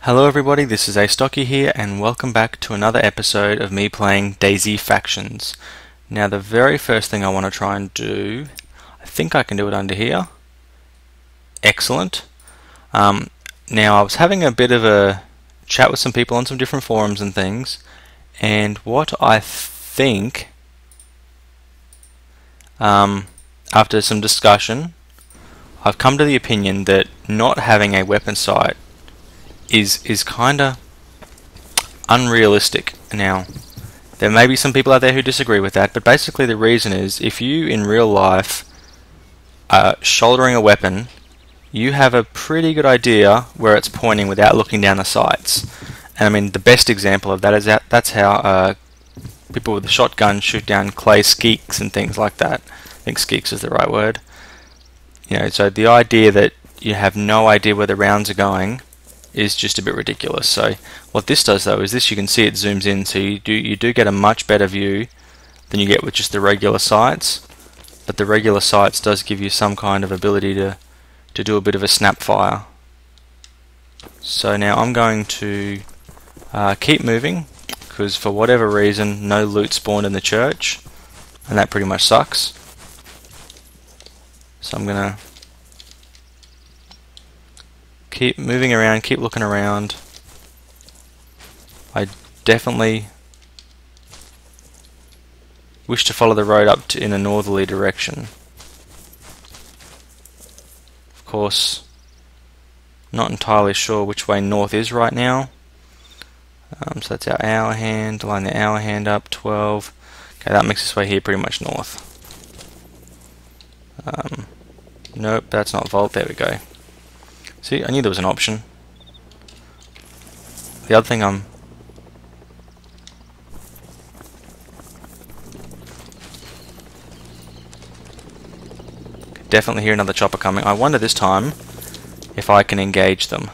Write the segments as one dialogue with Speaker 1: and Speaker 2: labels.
Speaker 1: Hello everybody, this is Astocky here and welcome back to another episode of me playing DayZ Factions. Now the very first thing I want to try and do, I think I can do it under here. Excellent. Now I was having a bit of a chat with some people on some different forums and things, and what I think, after some discussion, I've come to the opinion that not having a weapon sight is kinda unrealistic. Now, there may be some people out there who disagree with that, but basically the reason is if you in real life are shouldering a weapon, you have a pretty good idea where it's pointing without looking down the sights. And I mean, the best example of that is that's how people with a shotgun shoot down clay skeeks and things like that. I think skeeks is the right word. You know, so the idea that you have no idea where the rounds are going is just a bit ridiculous. So what this does though is this, you can see it zooms in, so you do get a much better view than you get with just the regular sights. But the regular sights does give you some kind of ability to do a bit of a snap fire. So now I'm going to keep moving, because for whatever reason no loot spawned in the church, and that pretty much sucks. So I'm gonna keep moving around, keep looking around. I definitely wish to follow the road up in a northerly direction. Of course, not entirely sure which way north is right now. So that's our hour hand, line the hour hand up, 12. Okay, that makes its way here pretty much north. Nope, that's not volt, there we go. See, I knew there was an option. The other thing definitely hear another chopper coming. I wonder this time if I can engage them.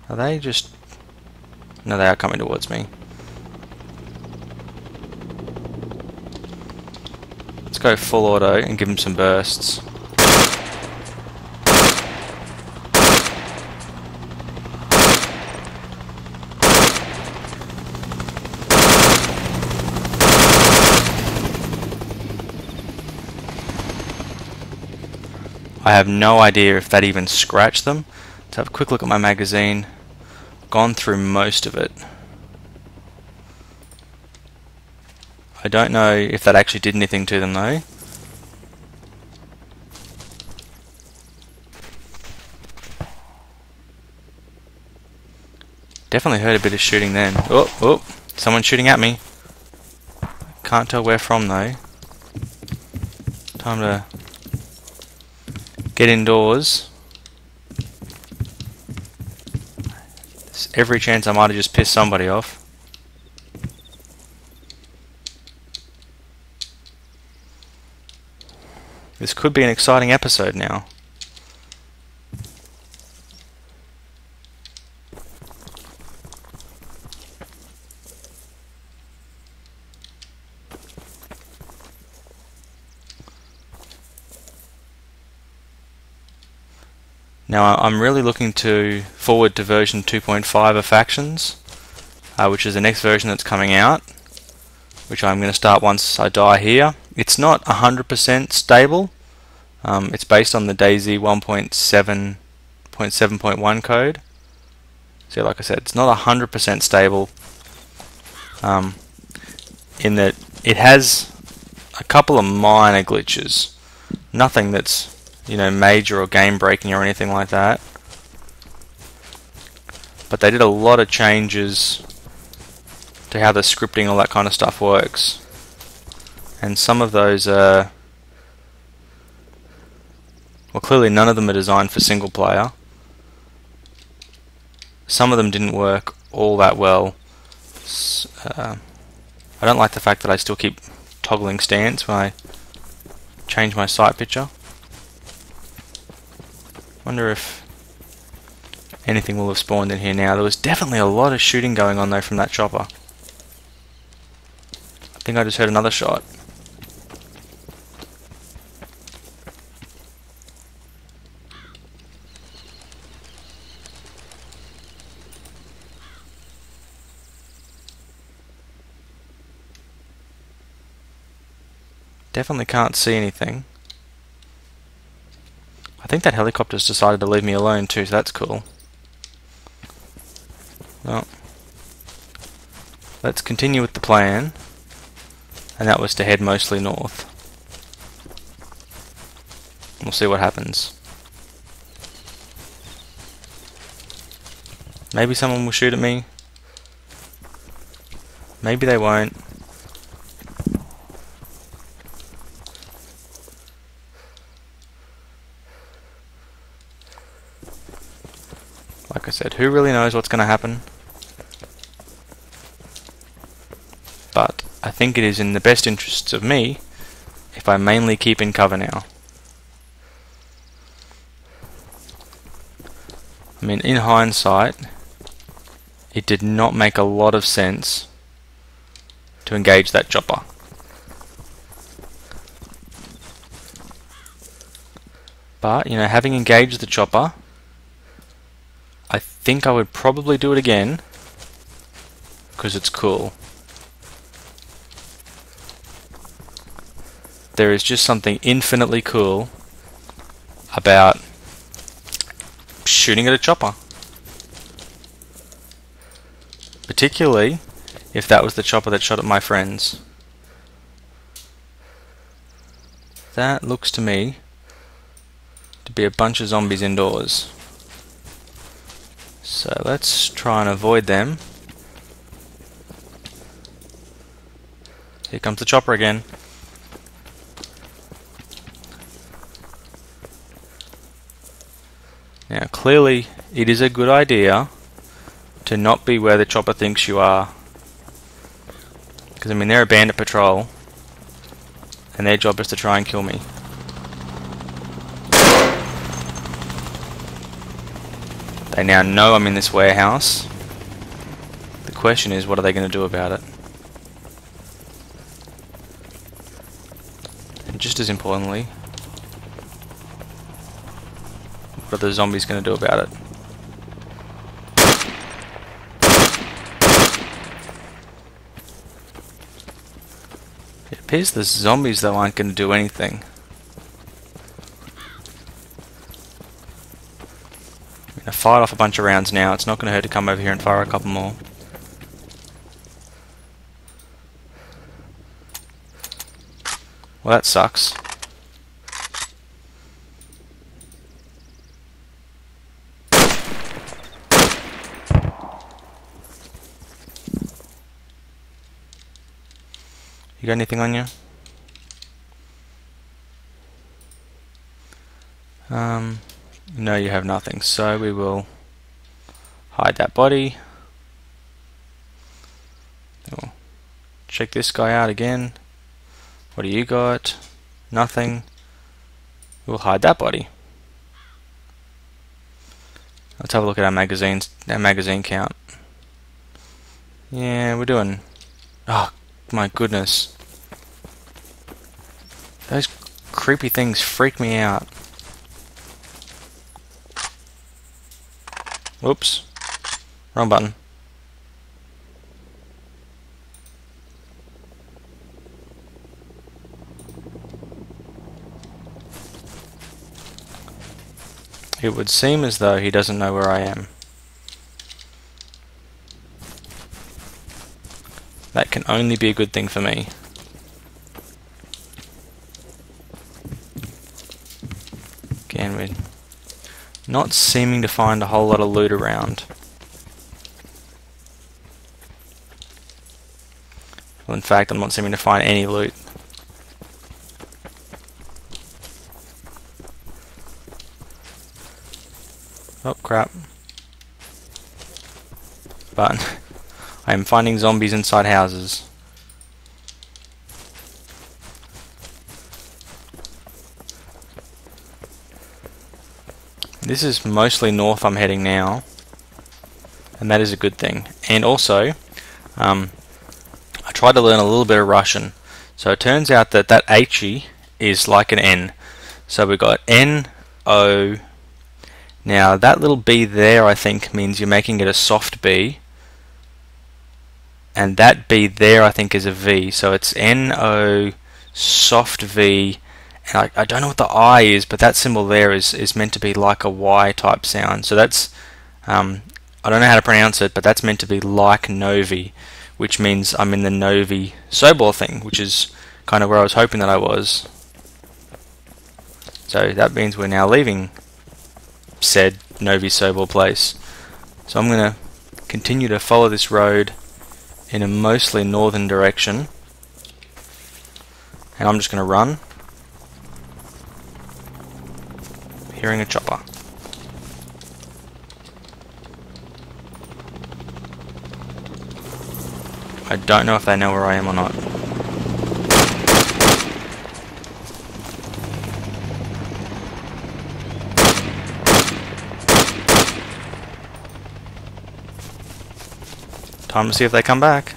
Speaker 1: Are they just... No, they are coming towards me. Let's go full auto and give them some bursts. I have no idea if that even scratched them. Let's have a quick look at my magazine. Gone through most of it. I don't know if that actually did anything to them though. Definitely heard a bit of shooting then. Oh, someone's shooting at me. Can't tell where from though. Time to get indoors. There's every chance I might have just pissed somebody off. This could be an exciting episode now. Now I'm really looking forward to version 2.5 of Factions, which is the next version that's coming out, which I'm going to start once I die here. It's not 100% stable. It's based on the DayZ 1.7.1 code. So like I said, it's not 100% stable, in that it has a couple of minor glitches. Nothing that's, you know, major or game breaking or anything like that. But they did a lot of changes to how the scripting, all that kind of stuff works. And some of those are, well, clearly none of them are designed for single player. Some of them didn't work all that well. I don't like the fact that I still keep toggling stance when I change my sight picture. Wonder if anything will have spawned in here now. There was definitely a lot of shooting going on though from that chopper. I think I just heard another shot. Definitely can't see anything. I think that helicopter's decided to leave me alone too, so that's cool. Well, let's continue with the plan, and that was to head mostly north. We'll see what happens. Maybe someone will shoot at me. Maybe they won't. Like I said, who really knows what's going to happen? But I think it is in the best interests of me if I mainly keep in cover now. I mean, in hindsight, it did not make a lot of sense to engage that chopper. But, you know, having engaged the chopper, I think I would probably do it again because it's cool. There is just something infinitely cool about shooting at a chopper. Particularly if that was the chopper that shot at my friends. That looks to me to be a bunch of zombies indoors. So let's try and avoid them. Here comes the chopper again. Now clearly it is a good idea to not be where the chopper thinks you are. Because I mean, they're a bandit patrol and their job is to try and kill me. They now know I'm in this warehouse. The question is, what are they going to do about it? And just as importantly, what are the zombies going to do about it? It appears the zombies, though, aren't going to do anything. I'm going to fire off a bunch of rounds now. It's not going to hurt to come over here and fire a couple more. Well, that sucks. You got anything on you? No, you have nothing. So we will hide that body. We'll check this guy out again. What do you got? Nothing. We'll hide that body. Let's have a look at our magazine count. Yeah, we're doing... Oh, my goodness. Those creepy things freak me out. Whoops. Wrong button. It would seem as though he doesn't know where I am. That can only be a good thing for me. Again, we're not seeming to find a whole lot of loot around. Well, in fact, I'm not seeming to find any loot. Oh crap. But I am finding zombies inside houses. This is mostly north I'm heading now, and that is a good thing. And also, I tried to learn a little bit of Russian. So it turns out that that H is like an N. So we've got N, O. Now that little B there, I think, means you're making it a soft B. And that B there, I think, is a V. So it's N, O, soft V, and I don't know what the I is, but that symbol there is meant to be like a Y type sound. So that's, I don't know how to pronounce it, but that's meant to be like Novi, which means I'm in the Novi Sobor thing, which is kind of where I was hoping that I was. So that means we're now leaving said Novi Sobor place. So I'm going to continue to follow this road in a mostly northern direction, and I'm just going to run, hearing a chopper. I don't know if they know where I am or not. Time to see if they come back.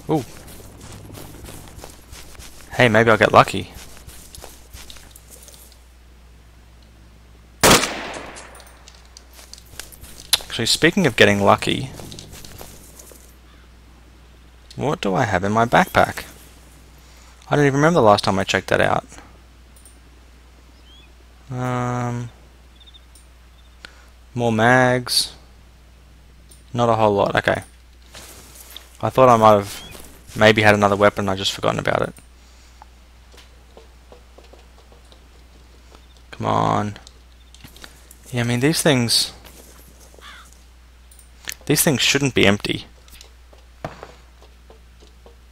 Speaker 1: Ooh. Hey, maybe I'll get lucky. Actually, speaking of getting lucky, what do I have in my backpack? I don't even remember the last time I checked that out. More mags. Not a whole lot. Okay. I thought I might have maybe had another weapon and I just forgotten about it. Come on. Yeah, I mean these things shouldn't be empty.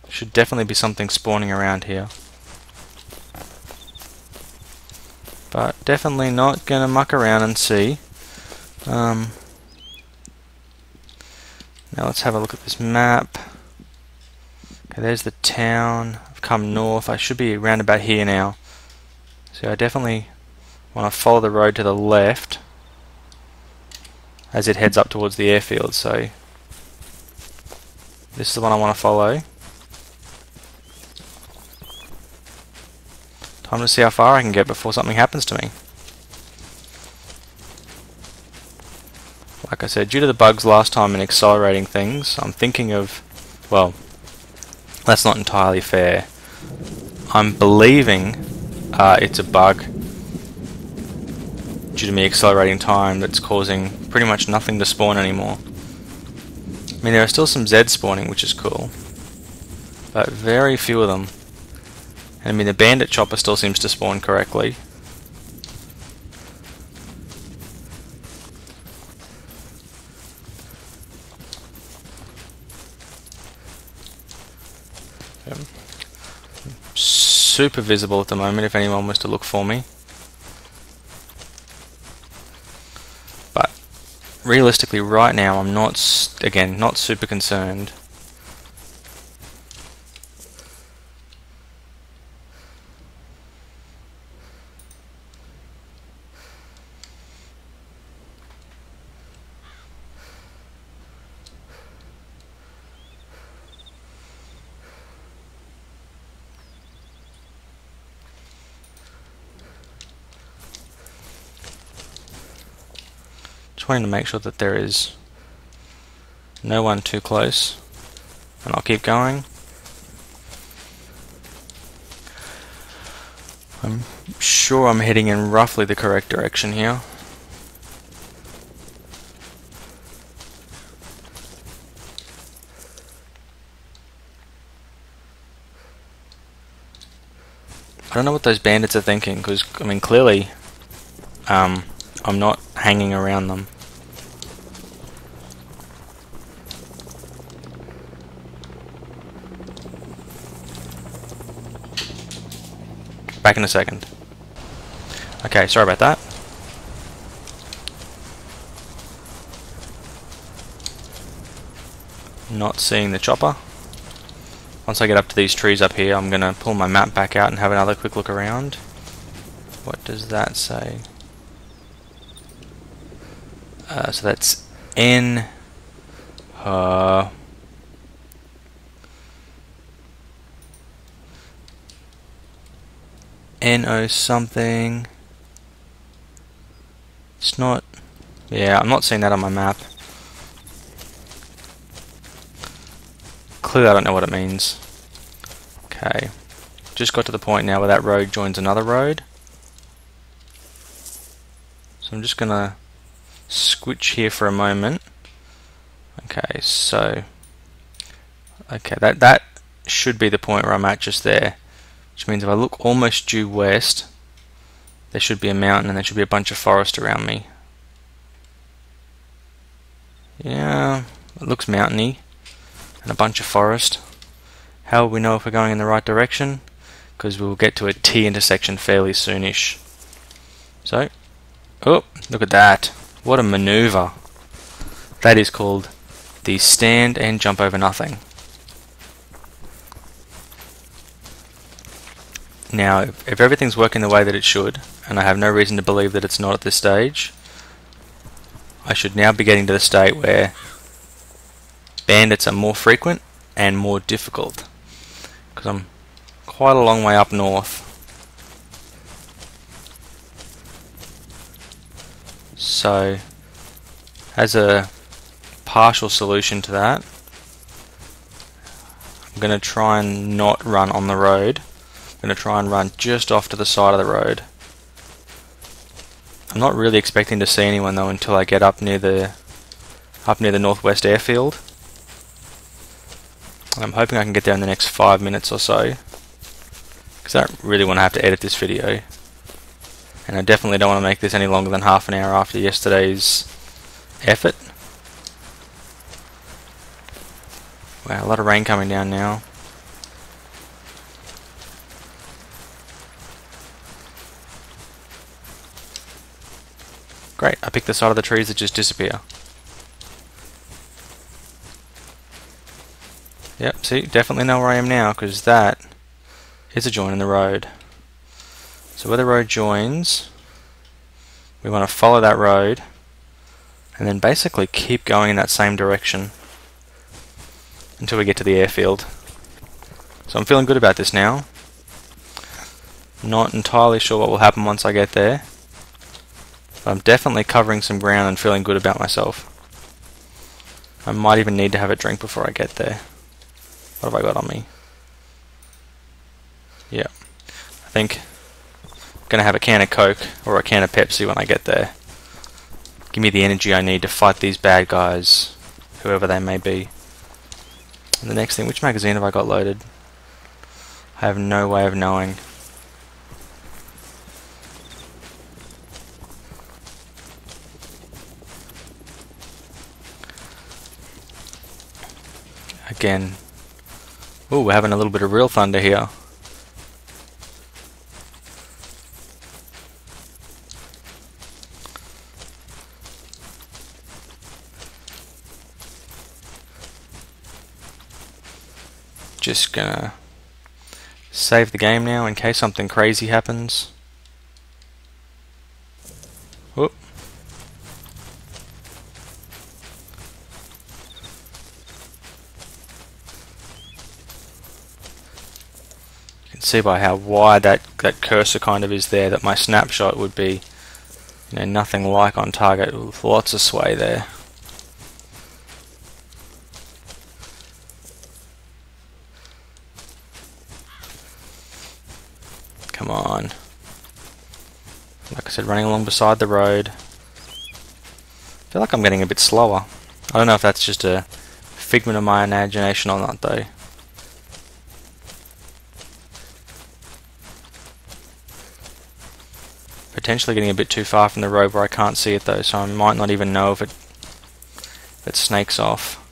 Speaker 1: Should definitely be something spawning around here. But definitely not gonna muck around and see. Now let's have a look at this map. Okay, there's the town. I've come north. I should be around about here now. So I definitely want to follow the road to the left as it heads up towards the airfield. So this is the one I want to follow. Time to see how far I can get before something happens to me. Like I said, due to the bugs last time in accelerating things, I'm thinking of, well, that's not entirely fair. I'm believing it's a bug due to me accelerating time that's causing pretty much nothing to spawn anymore. I mean, there are still some Z spawning, which is cool, but very few of them. I mean, the bandit chopper still seems to spawn correctly. Super visible at the moment if anyone was to look for me. But realistically right now I'm not, again, not super concerned. Just wanting to make sure that there is no one too close, and I'll keep going. I'm sure I'm heading in roughly the correct direction here. I don't know what those bandits are thinking, because I mean clearly I'm not hanging around them. Back in a second. Okay, sorry about that. Not seeing the chopper. Once I get up to these trees up here, I'm gonna pull my map back out and have another quick look around. What does that say? So that's N. NO something. It's not. Yeah, I'm not seeing that on my map. clearly I don't know what it means. Okay, just got to the point now where that road joins another road. So I'm just gonna switch here for a moment. Okay, so that should be the point where I'm at just there, which means if I look almost due west, there should be a mountain and there should be a bunch of forest around me. Yeah, it looks mountainy and a bunch of forest. How will we know if we're going in the right direction? Because we'll get to a T intersection fairly soonish. So, oh, look at that. What a maneuver. That is called the stand and jump over nothing. Now, if everything's working the way that it should, and I have no reason to believe that it's not at this stage, I should now be getting to the state where bandits are more frequent and more difficult, because I'm quite a long way up north. So, as a partial solution to that, I'm going to try and not run on the road. I'm going to try and run just off to the side of the road. I'm not really expecting to see anyone though until I get up near the northwest airfield. And I'm hoping I can get there in the next 5 minutes or so, because I don't really want to have to edit this video, and I definitely don't want to make this any longer than half an hour after yesterday's effort. Wow, a lot of rain coming down now. Great, I picked the side of the trees that just disappear. Yep, see, definitely know where I am now, because that is a join in the road. So where the road joins, we want to follow that road, and then basically keep going in that same direction until we get to the airfield. So I'm feeling good about this now. Not entirely sure what will happen once I get there, but I'm definitely covering some ground and feeling good about myself. I might even need to have a drink before I get there. What have I got on me? Yeah, I think I'm going to have a can of Coke or a can of Pepsi when I get there. Give me the energy I need to fight these bad guys, whoever they may be. And the next thing, which magazine have I got loaded? I have no way of knowing. Again, ooh, we're having a little bit of real thunder here. Just gonna save the game now in case something crazy happens. Whoop. You can see by how wide that cursor kind of is there that my snapshot would be, you know, nothing like on target, with lots of sway there. Come on. Like I said, running along beside the road. I feel like I'm getting a bit slower. I don't know if that's just a figment of my imagination or not though. Potentially getting a bit too far from the road where I can't see it though, so I might not even know if it snakes off.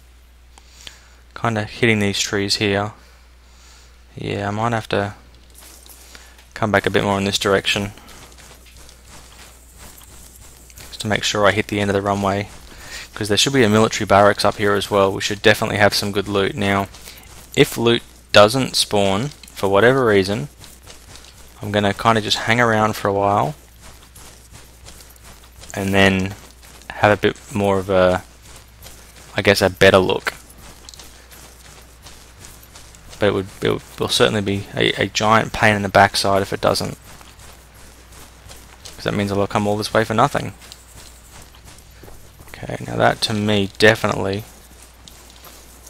Speaker 1: Kinda hitting these trees here. Yeah, I might have to come back a bit more in this direction, just to make sure I hit the end of the runway, because there should be a military barracks up here as well. We should definitely have some good loot. Now, if loot doesn't spawn for whatever reason, I'm going to kind of just hang around for a while and then have a bit more of a, I guess, a better look. But it will certainly be a giant pain in the backside if it doesn't, because that means I'll come all this way for nothing. Okay, now that to me definitely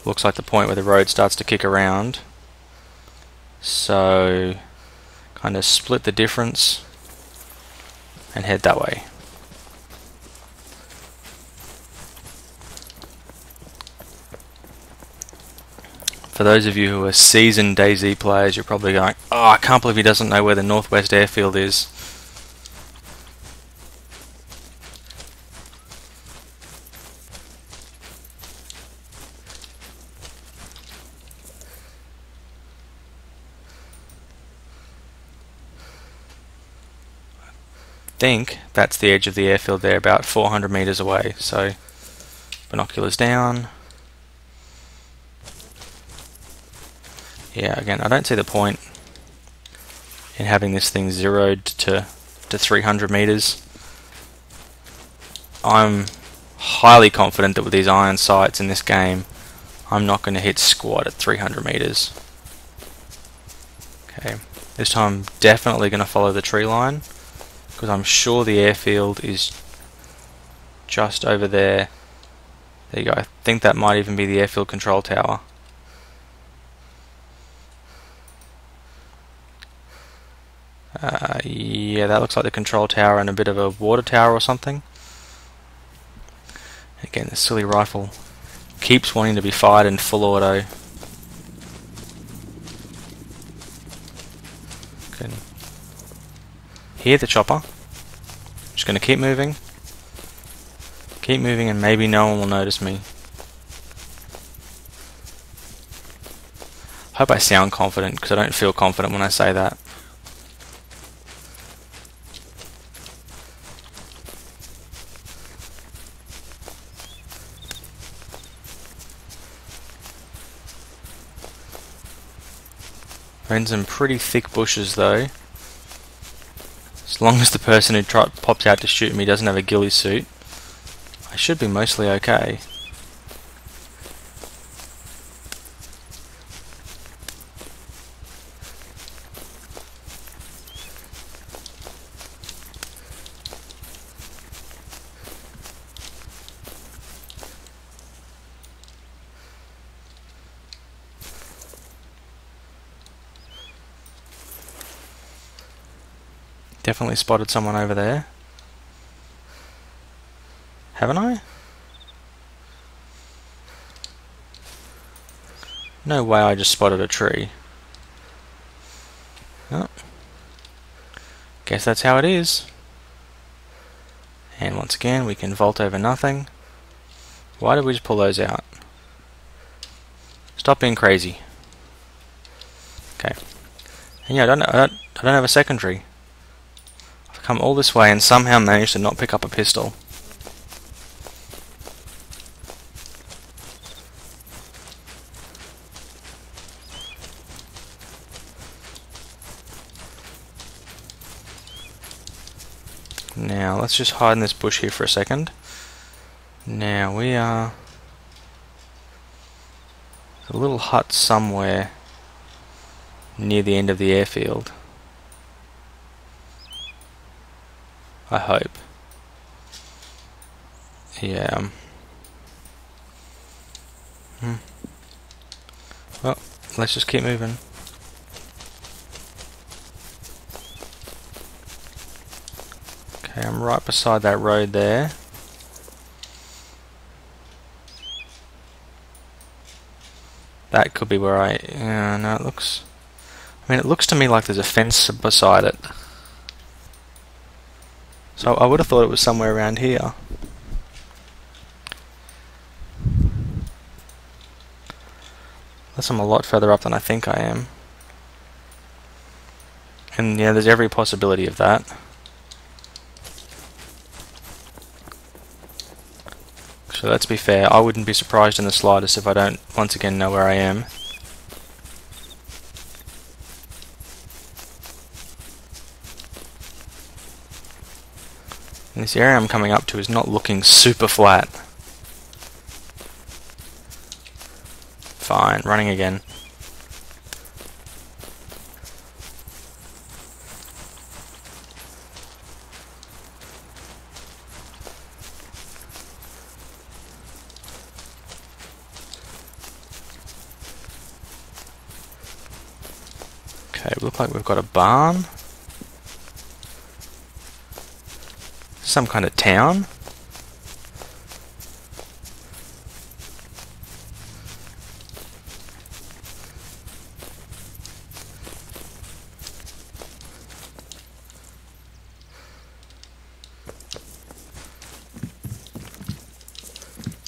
Speaker 1: looks like the point where the road starts to kick around. So kind of split the difference and head that way. For those of you who are seasoned DayZ players, you're probably going, oh, I can't believe he doesn't know where the Northwest Airfield is. I think that's the edge of the airfield there, about 400 meters away. So binoculars down. Yeah, again, I don't see the point in having this thing zeroed to 300 meters. I'm highly confident that with these iron sights in this game, I'm not going to hit squat at 300 meters. Okay, this time I'm definitely going to follow the tree line, because I'm sure the airfield is just over there. There you go. I think that might even be the airfield control tower. Yeah, that looks like the control tower and a bit of a water tower or something. Again, the silly rifle keeps wanting to be fired in full auto. Can hear the chopper. Just going to keep moving, and maybe no one will notice me. Hope I sound confident, because I don't feel confident when I say that. We're in some pretty thick bushes though. As long as the person who pops out to shoot me doesn't have a ghillie suit, I should be mostly okay. Definitely spotted someone over there. Haven't I? No way I just spotted a tree. Oh. Guess that's how it is. And once again, we can vault over nothing. Why did we just pull those out? Stop being crazy. Okay. And yeah, I don't have a secondary. I've come all this way and somehow managed to not pick up a pistol. Now let's just hide in this bush here for a second. Now we are a little hut somewhere near the end of the airfield. I hope. Yeah. Well, let's just keep moving. Okay, I'm right beside that road there. That could be where no, it looks... I mean, it looks to me like there's a fence beside it. So I would have thought it was somewhere around here. Unless I'm a lot further up than I think I am. And yeah, there's every possibility of that. So let's be fair, I wouldn't be surprised in the slightest if I don't once again know where I am. And this area I'm coming up to is not looking super flat. Fine, running again. Okay, look like we've got a barn. Some kind of town.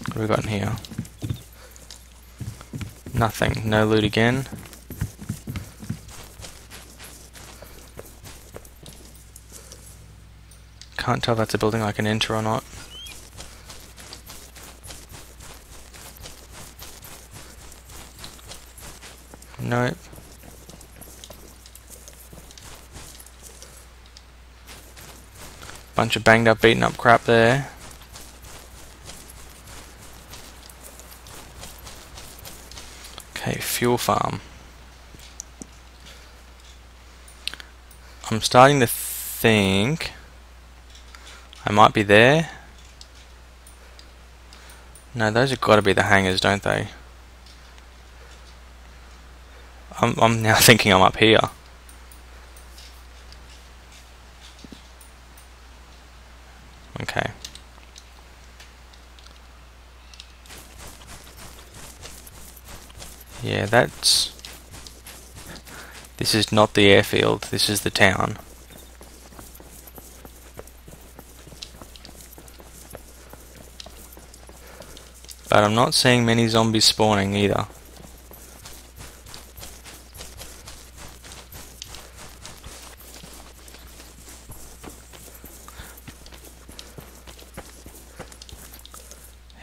Speaker 1: What have we got in here? Nothing. No loot again. Can't tell if that's a building I can enter or not. Nope. Bunch of banged up, beaten up crap there. Okay, fuel farm. I'm starting to think I might be there. No, those have got to be the hangars, don't they? I'm now thinking I'm up here. Okay. Yeah, that's... This is not the airfield, this is the town. But I'm not seeing many zombies spawning either.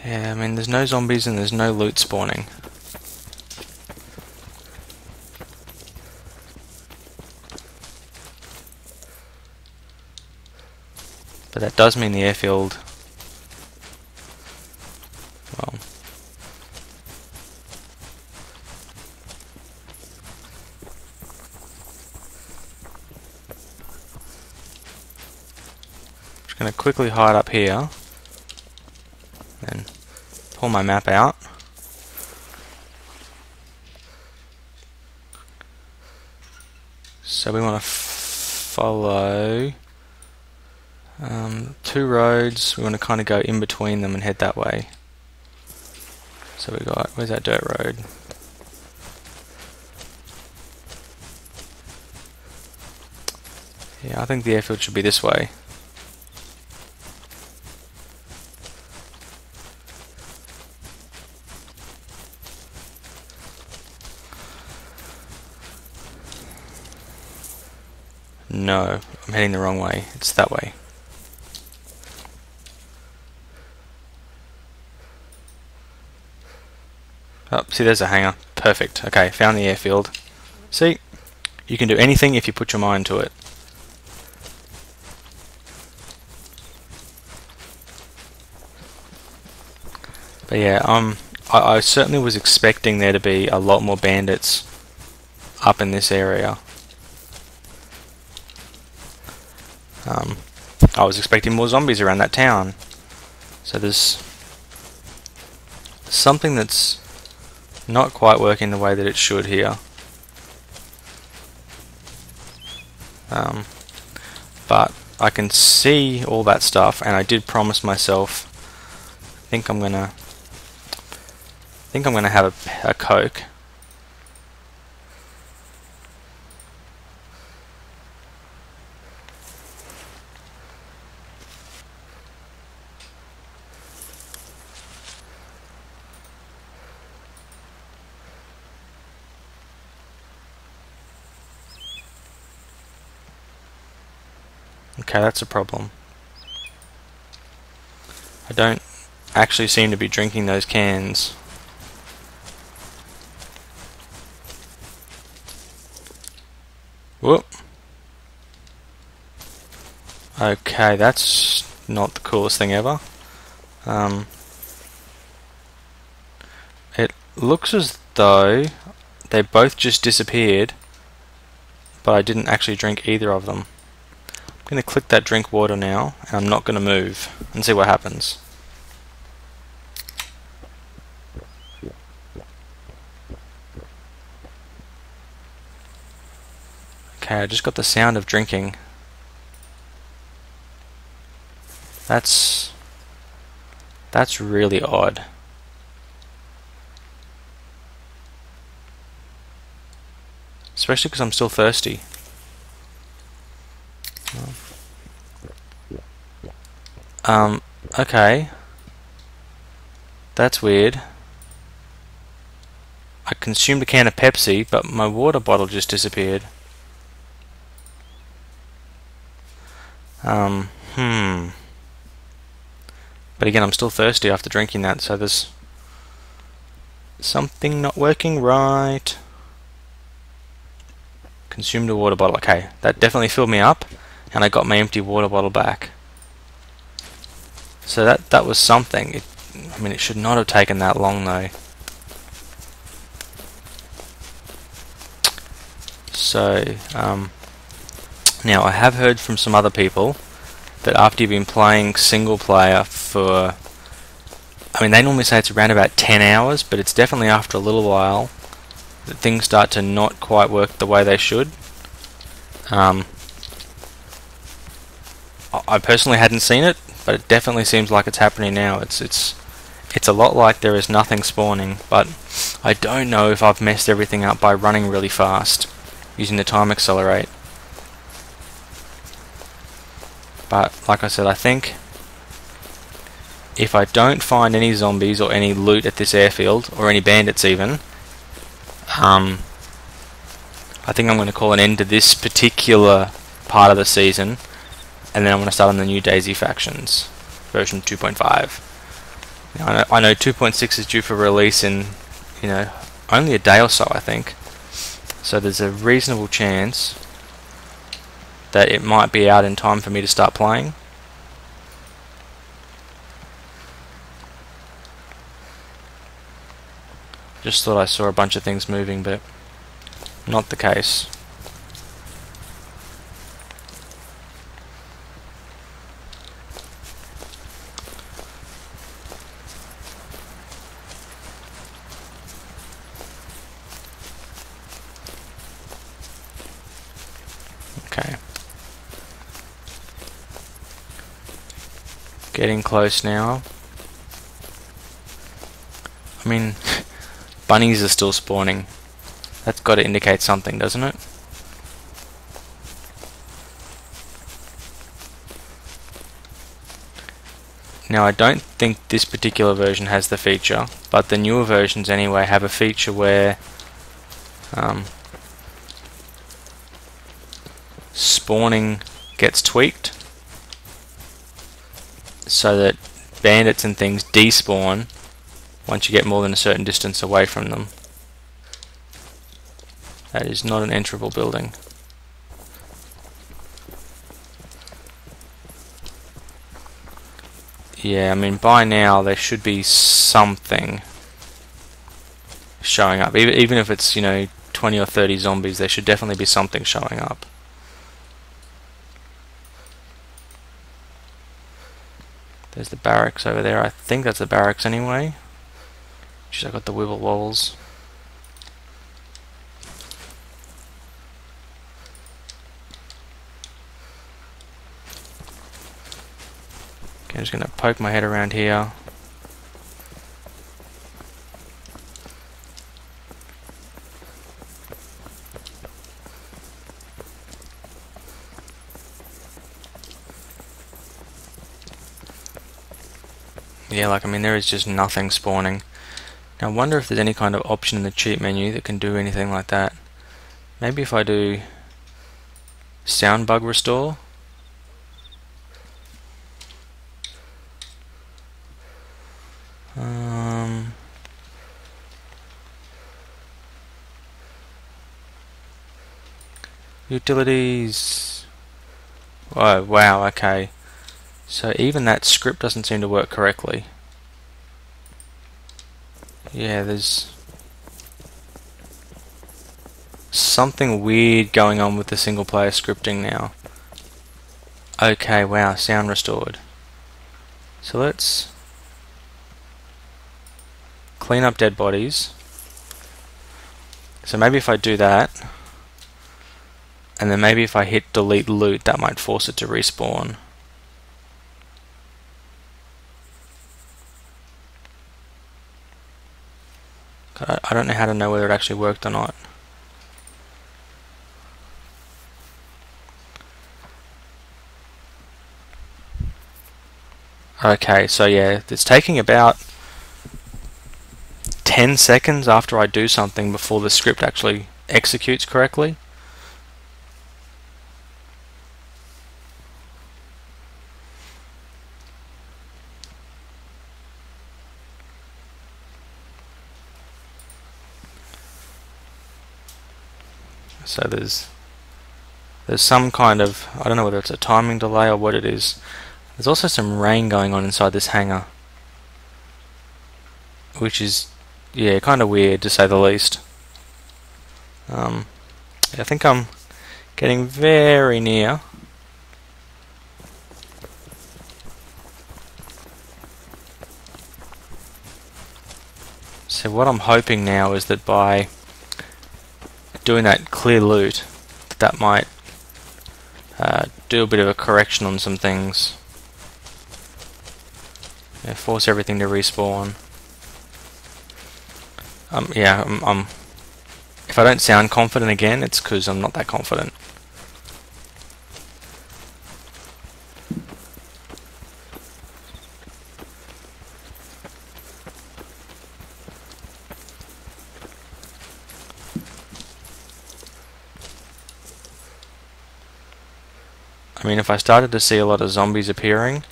Speaker 1: Yeah, I mean, there's no zombies and there's no loot spawning. But that does mean the airfield... Well... Just going to quickly hide up here. Then pull my map out. So we want to follow... two roads. We want to kind of go in between them and head that way. So we got, where's that dirt road? Yeah, I think the airfield should be this way. No, I'm heading the wrong way. It's that way. Oh, see, there's a hangar. Perfect. Okay, found the airfield. See, you can do anything if you put your mind to it. But yeah, I certainly was expecting there to be a lot more bandits up in this area. I was expecting more zombies around that town. So there's something that's not quite working the way that it should here. But I can see all that stuff, and I did promise myself. I think I'm gonna have a Coke. Okay, that's a problem. I don't actually seem to be drinking those cans. Whoop. Okay, that's not the coolest thing ever. It looks as though they both just disappeared, but I didn't actually drink either of them. I'm going to click that drink water now, and I'm not going to move, and see what happens. Okay, I just got the sound of drinking. That's really odd. Especially because I'm still thirsty. Okay. That's weird. I consumed a can of Pepsi, but my water bottle just disappeared. But again, I'm still thirsty after drinking that, so there's something not working right. Consumed a water bottle. Okay, that definitely filled me up, and I got my empty water bottle back. So that was something. I mean, it should not have taken that long though. So now I have heard from some other people that after you've been playing single player for, I mean, they normally say it's around about 10 hours, but it's definitely after a little while that things start to not quite work the way they should. I personally hadn't seen it, but it definitely seems like it's happening now. It's a lot like there is nothing spawning, but I don't know if I've messed everything up by running really fast using the time accelerate. But like I said, I think if I don't find any zombies or any loot at this airfield, or any bandits even, I think I'm going to call an end to this particular part of the season, and then I'm going to start on the new DayZ factions, version 2.5. Now, I know 2.6 is due for release in, only a day or so, I think. So there's a reasonable chance that it might be out in time for me to start playing. Just thought I saw a bunch of things moving, but not the case. Okay. Getting close now. I mean, bunnies are still spawning. That's got to indicate something, doesn't it? Now, I don't think this particular version has the feature, but the newer versions anyway have a feature where spawning gets tweaked so that bandits and things despawn once you get more than a certain distance away from them. That is not an enterable building. Yeah, I mean, by now there should be something showing up. Even if it's, 20 or 30 zombies, there should definitely be something showing up. There's the barracks over there. I think that's the barracks anyway. Jeez, I got the wibble wobbles. Okay, I'm just going to poke my head around here. Yeah, there is just nothing spawning. Now I wonder if there's any kind of option in the cheat menu that can do anything like that. Maybe if I do sound bug restore. Utilities. Oh wow, okay. So even that script doesn't seem to work correctly. Yeah, there's something weird going on with the single player scripting now. Okay, wow, sound restored. So let's clean up dead bodies. So maybe if I do that, And then maybe if I hit delete loot, that might force it to respawn. I don't know how to know whether it actually worked or not. Okay, so yeah, it's taking about 10 seconds after I do something before the script actually executes correctly. So there's some kind of, I don't know whether it's a timing delay or what it is. There's also some rain going on inside this hangar, which is, yeah, kind of weird to say the least. I think I'm getting very near. So what I'm hoping now is that by doing that clear loot, that might do a bit of a correction on some things. Yeah, force everything to respawn. If I don't sound confident again, it's because I'm not that confident. I mean, if I started to see a lot of zombies appearing,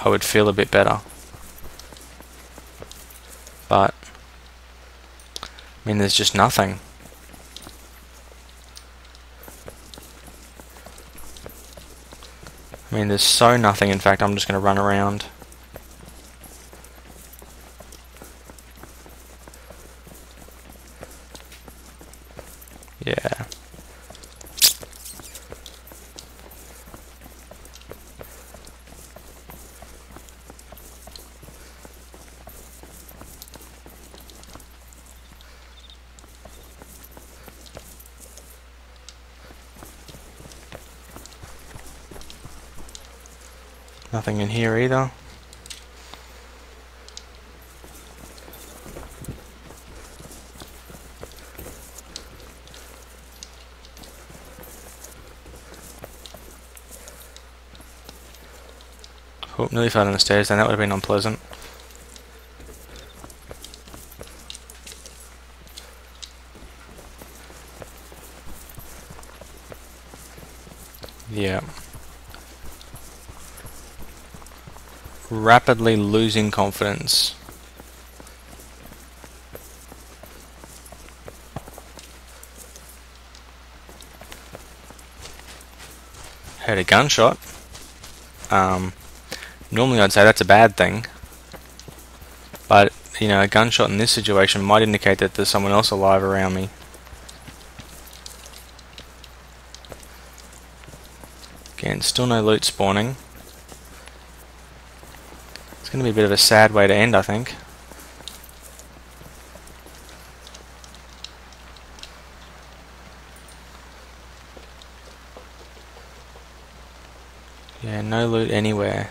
Speaker 1: I would feel a bit better. But, I mean, there's just nothing. I mean, there's so nothing. In fact, I'm just going to run around. Yeah. Nothing in here either. Oh, nearly fell down the stairs then, that would have been unpleasant. Yeah. Rapidly losing confidence. Heard a gunshot. Normally I'd say that's a bad thing, but you know, a gunshot in this situation might indicate that there's someone else alive around me. Again, still no loot spawning. It's going to be a bit of a sad way to end, I think. Yeah, no loot anywhere.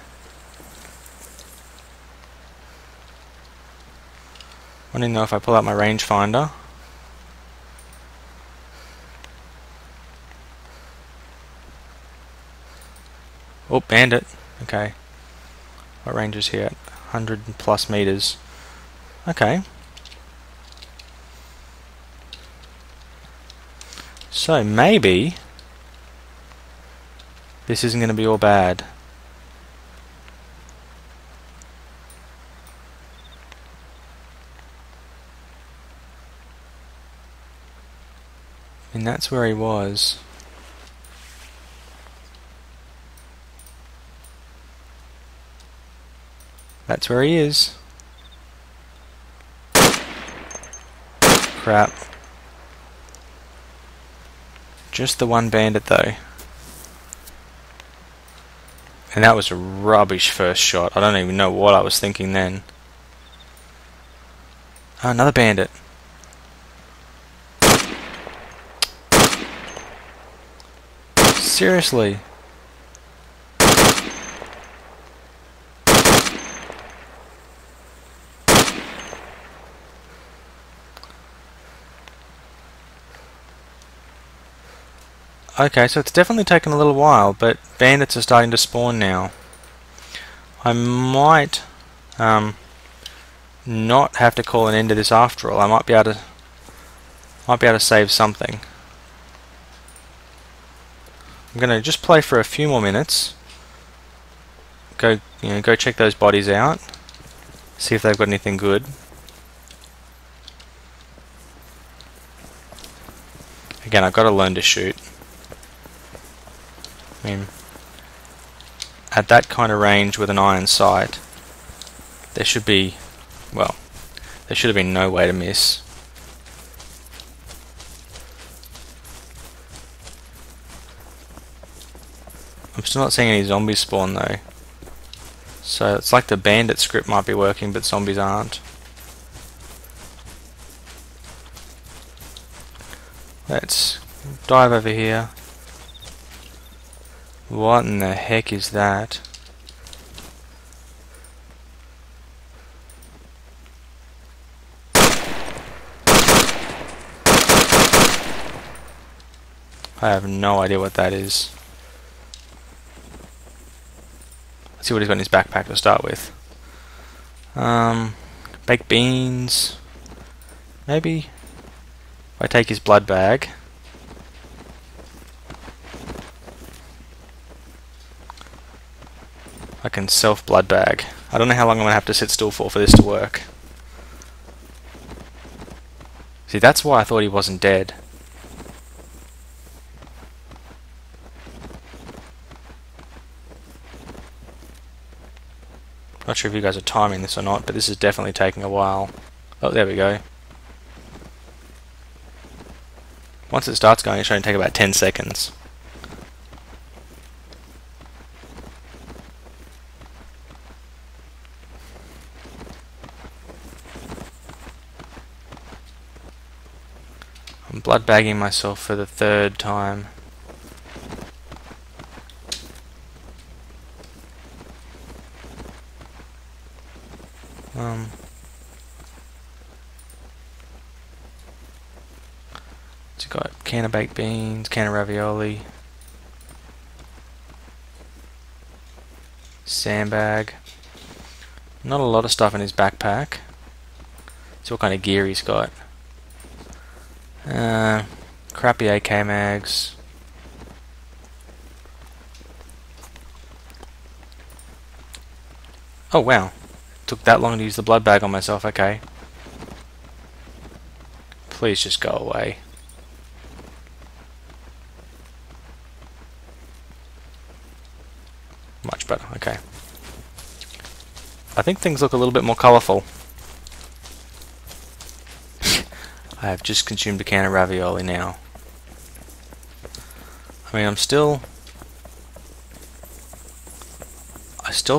Speaker 1: I don't know if I pull out my rangefinder. Oh, bandit. Okay. What range is he at? 100 plus meters. Okay. So maybe this isn't going to be all bad. And that's where he was. That's where he is. Crap. Just the one bandit though. And that was a rubbish first shot. I don't even know what I was thinking then. Oh, another bandit. Seriously. Okay, so it's definitely taken a little while, but bandits are starting to spawn now. I might not have to call an end to this after all. I might be able to save something. I'm gonna just play for a few more minutes. Go check those bodies out. See if they've got anything good. Again, I've got to learn to shoot. I mean, at that kind of range with an iron sight, there should be, well, there should have been no way to miss. I'm still not seeing any zombies spawn though. So it's like the bandit script might be working, but zombies aren't. Let's dive over here. What in the heck is that? I have no idea what that is. Let's see what he's got in his backpack to start with. Baked beans. Maybe if I take his blood bag. I can self-blood bag. I don't know how long I'm going to have to sit still for this to work. See, that's why I thought he wasn't dead. Not sure if you guys are timing this or not, but this is definitely taking a while. Oh, there we go. Once it starts going, it should only take about 10 seconds. I'm blood bagging myself for the 3rd time. It's got can of baked beans, can of ravioli, sandbag. Not a lot of stuff in his backpack. See what kind of gear he's got. Crappy AK mags. Oh wow, took that long to use the blood bag on myself. Okay, please just go away. Much better. Okay, I think things look a little bit more colourful. I have just consumed a can of ravioli now. I mean, I still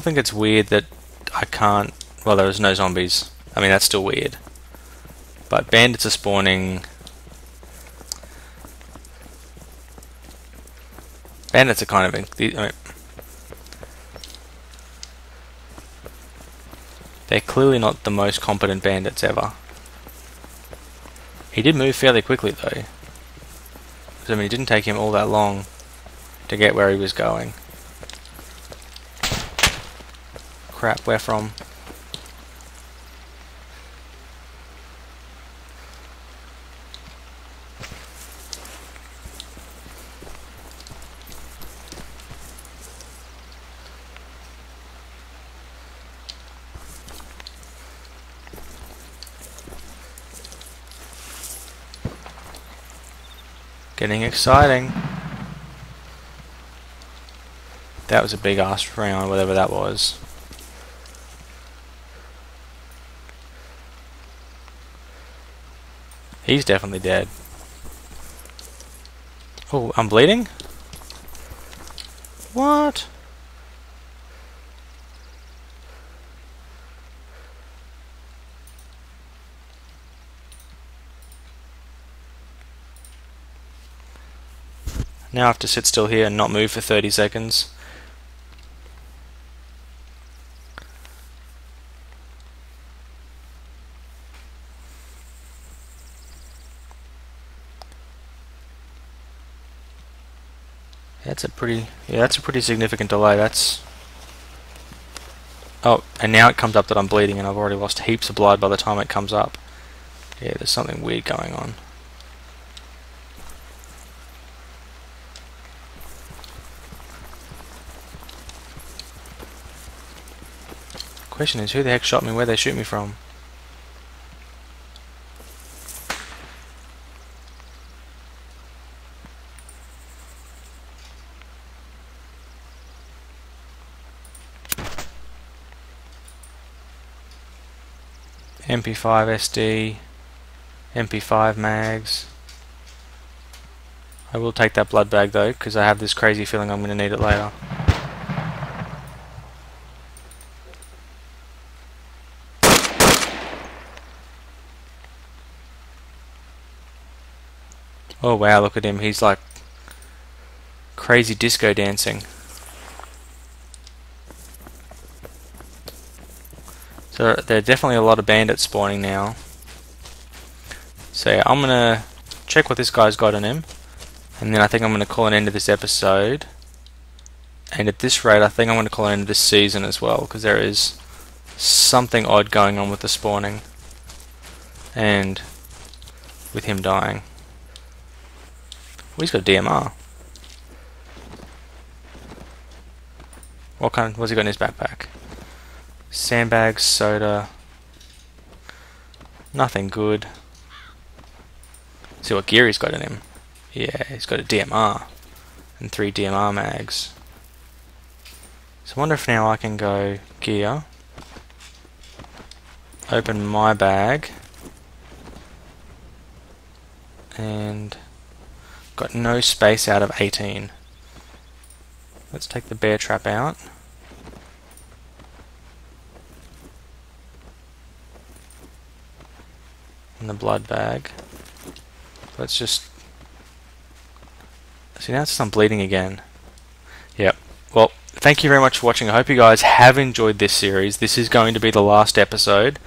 Speaker 1: think it's weird that I can't. Well, there was no zombies. I mean, that's still weird. But bandits are spawning. Bandits are kind of. I mean, they're clearly not the most competent bandits ever. He did move fairly quickly though. I mean, it didn't take him all that long to get where he was going. Crap, where from? Getting exciting. That was a big ass round, whatever that was. He's definitely dead. Oh, I'm bleeding? What? Now I have to sit still here and not move for 30 seconds. That's a pretty significant delay. Oh, and now it comes up that I'm bleeding, and I've already lost heaps of blood by the time it comes up. Yeah, there's something weird going on. Question is, who the heck shot me? Where'd they shoot me from? MP5 SD, MP5 mags. I will take that blood bag though, because I have this crazy feeling I'm going to need it later. Oh wow, look at him, he's like crazy disco dancing. So there are definitely a lot of bandits spawning now. So yeah, I'm going to check what this guy's got on him, and then I think I'm going to call an end to this episode. And at this rate I think I'm going to call an end to this season as well, because there is something odd going on with the spawning and with him dying. Well, he's got a DMR. What's he got in his backpack? Sandbags, soda, nothing good. See what gear he's got in him. Yeah, he's got a DMR and 3 DMR mags. So I wonder if now I can go gear, open my bag, and got no space out of 18. Let's take the bear trap out. And the blood bag. Let's just see, now I'm bleeding again. Yep. Well, thank you very much for watching. I hope you guys have enjoyed this series. This is going to be the last episode,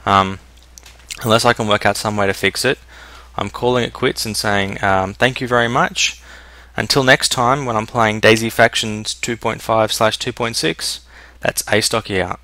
Speaker 1: unless I can work out some way to fix it. I'm calling it quits and saying thank you very much. Until next time, when I'm playing DayZ Factions 2.5/2.6, that's Astocky out.